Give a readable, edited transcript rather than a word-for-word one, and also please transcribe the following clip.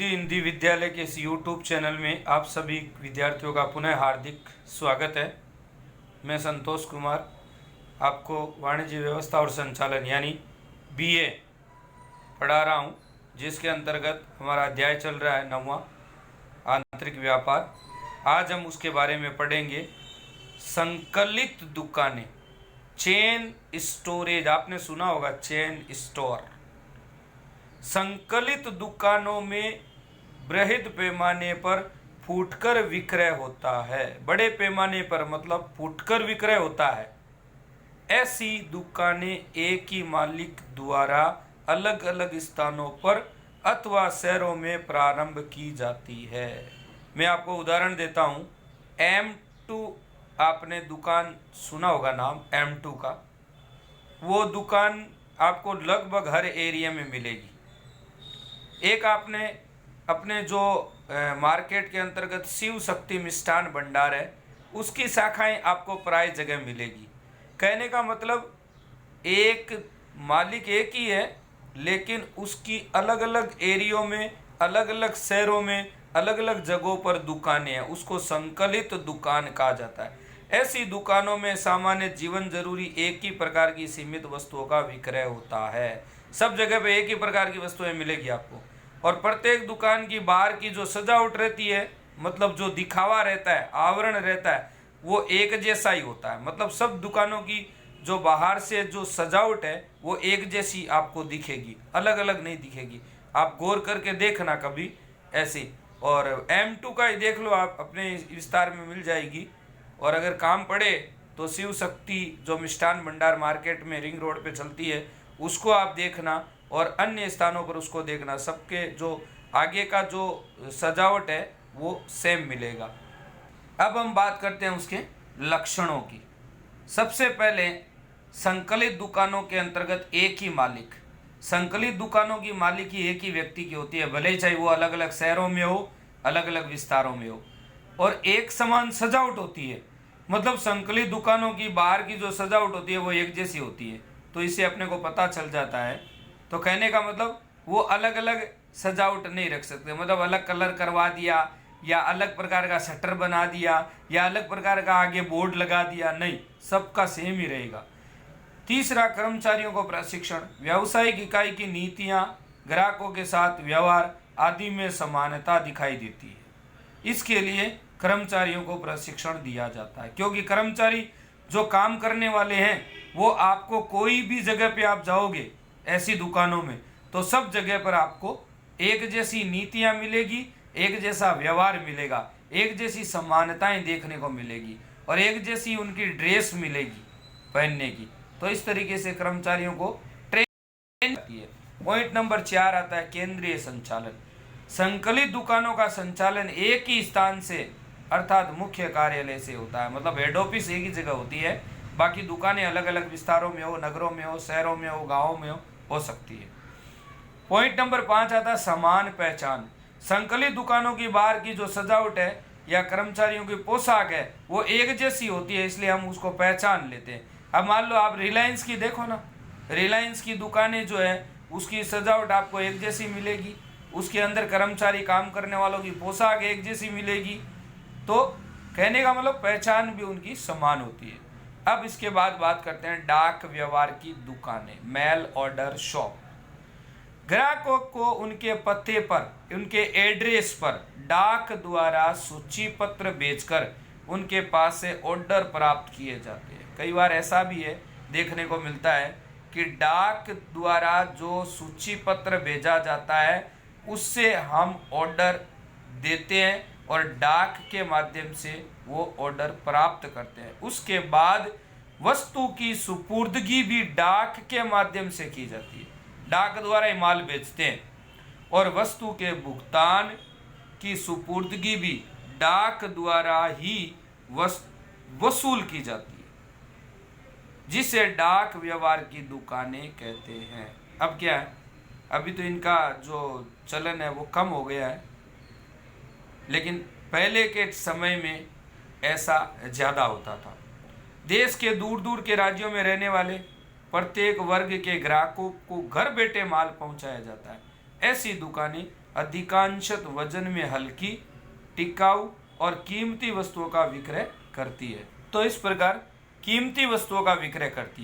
हिंदी विद्यालय के इस YouTube चैनल में आप सभी विद्यार्थियों का पुनः हार्दिक स्वागत है। मैं संतोष कुमार आपको वाणिज्य व्यवस्था और संचालन यानी BA पढ़ा रहा हूँ, जिसके अंतर्गत हमारा अध्याय चल रहा है 9वां आंतरिक व्यापार। आज हम उसके बारे में पढ़ेंगे। संकलित दुकानें, चेन स्टोरेज, आपने सुना होगा चेन स्टोर। संकलित दुकानों में बृहद पैमाने पर फुटकर विक्रय होता है। बड़े पैमाने पर मतलब फुटकर विक्रय होता है। ऐसी दुकानें एक ही मालिक द्वारा अलग अलग स्थानों पर अथवा शहरों में प्रारंभ की जाती है। मैं आपको उदाहरण देता हूँ। M2, आपने दुकान सुना होगा नाम M2 का। वो दुकान आपको लगभग हर एरिया में मिलेगी। एक आपने अपने जो मार्केट के अंतर्गत शिव शक्ति मिष्ठान भंडार है, उसकी शाखाएं आपको प्राय जगह मिलेगी। कहने का मतलब एक मालिक एक ही है, लेकिन उसकी अलग अलग एरियो में, अलग अलग शहरों में, अलग अलग जगहों पर दुकानें हैं। उसको संकलित दुकान कहा जाता है। ऐसी दुकानों में सामान्य जीवन जरूरी एक ही प्रकार की सीमित वस्तुओं का विक्रय होता है। सब जगह पे एक ही प्रकार की वस्तुएं मिलेगी आपको। और प्रत्येक दुकान की बाहर की जो सजावट रहती है, मतलब जो दिखावा रहता है, आवरण रहता है, वो एक जैसा ही होता है। मतलब सब दुकानों की जो बाहर से जो सजावट है वो एक जैसी आपको दिखेगी, अलग अलग नहीं दिखेगी। आप गौर करके देखना कभी ऐसी। और M2 का ही देख लो आप, अपने विस्तार में मिल जाएगी। और अगर काम पड़े तो शिव शक्ति जो मिष्ठान भंडार मार्केट में रिंग रोड पे चलती है, उसको आप देखना और अन्य स्थानों पर उसको देखना। सबके जो आगे का जो सजावट है वो सेम मिलेगा। अब हम बात करते हैं उसके लक्षणों की। सबसे पहले संकलित दुकानों के अंतर्गत एक ही मालिक। संकलित दुकानों की मालिकी एक ही व्यक्ति की होती है, भले ही चाहे वो अलग अलग शहरों में हो, अलग अलग विस्तारों में हो। और एक समान सजावट होती है, मतलब संकलित दुकानों की बाहर की जो सजावट होती है वो एक जैसी होती है। तो इससे अपने को पता चल जाता है। तो कहने का मतलब वो अलग अलग सजावट नहीं रख सकते, मतलब अलग कलर करवा दिया या अलग प्रकार का शटर बना दिया या अलग प्रकार का आगे बोर्ड लगा दिया, नहीं, सबका सेम ही रहेगा। तीसरा, कर्मचारियों को प्रशिक्षण। व्यावसायिक इकाई की नीतियां, ग्राहकों के साथ व्यवहार आदि में समानता दिखाई देती है। इसके लिए कर्मचारियों को प्रशिक्षण दिया जाता है, क्योंकि कर्मचारी जो काम करने वाले हैं वो आपको कोई भी जगह पे आप जाओगे ऐसी दुकानों में, तो सब जगह पर आपको एक जैसी नीतियां मिलेगी, एक जैसा व्यवहार मिलेगा, एक जैसी समानताएं देखने को मिलेगी और एक जैसी उनकी ड्रेस मिलेगी पहनने की। तो इस तरीके से कर्मचारियों को ट्रेन की है। पॉइंट नंबर 4 आता है केंद्रीय संचालन। संकलित दुकानों का संचालन एक ही स्थान से अर्थात मुख्य कार्यालय से होता है। मतलब हेड ऑफिस एक ही जगह होती है, बाकी दुकानें अलग अलग विस्तारों में हो, नगरों में हो, शहरों में हो, गाँवों में हो सकती है। पॉइंट नंबर 5 आता है समान पहचान। संकलित दुकानों की बाहर की जो सजावट है या कर्मचारियों की पोशाक है वो एक जैसी होती है, इसलिए हम उसको पहचान लेते हैं। अब मान लो आप रिलायंस की देखो ना, रिलायंस की दुकानें जो है उसकी सजावट आपको एक जैसी मिलेगी, उसके अंदर कर्मचारी काम करने वालों की पोशाक एक जैसी मिलेगी। तो कहने का मतलब पहचान भी उनकी समान होती है। अब इसके बाद बात करते हैं डाक व्यवहार की दुकानें, मेल ऑर्डर शॉप। ग्राहकों को उनके पते पर, उनके एड्रेस पर डाक द्वारा सूची पत्र भेजकर उनके पास से ऑर्डर प्राप्त किए जाते हैं। कई बार ऐसा भी है, देखने को मिलता है कि डाक द्वारा जो सूची पत्र भेजा जाता है उससे हम ऑर्डर देते हैं और डाक के माध्यम से वो ऑर्डर प्राप्त करते हैं। उसके बाद वस्तु की सुपुर्दगी भी डाक के माध्यम से की जाती है। डाक द्वारा ही माल बेचते हैं और वस्तु के भुगतान की सुपुर्दगी भी डाक द्वारा ही वसूल की जाती है, जिसे डाक व्यवहार की दुकानें कहते हैं। अब क्या है, अभी तो इनका जो चलन है वो कम हो गया है, लेकिन पहले के समय में ऐसा ज़्यादा होता था। देश के दूर दूर के राज्यों में रहने वाले प्रत्येक वर्ग के ग्राहकों को घर बैठे माल पहुंचाया जाता है। ऐसी दुकानें अधिकांशत वजन में हल्की, टिकाऊ और कीमती वस्तुओं का विक्रय करती है। तो इस प्रकार कीमती वस्तुओं का विक्रय करती है।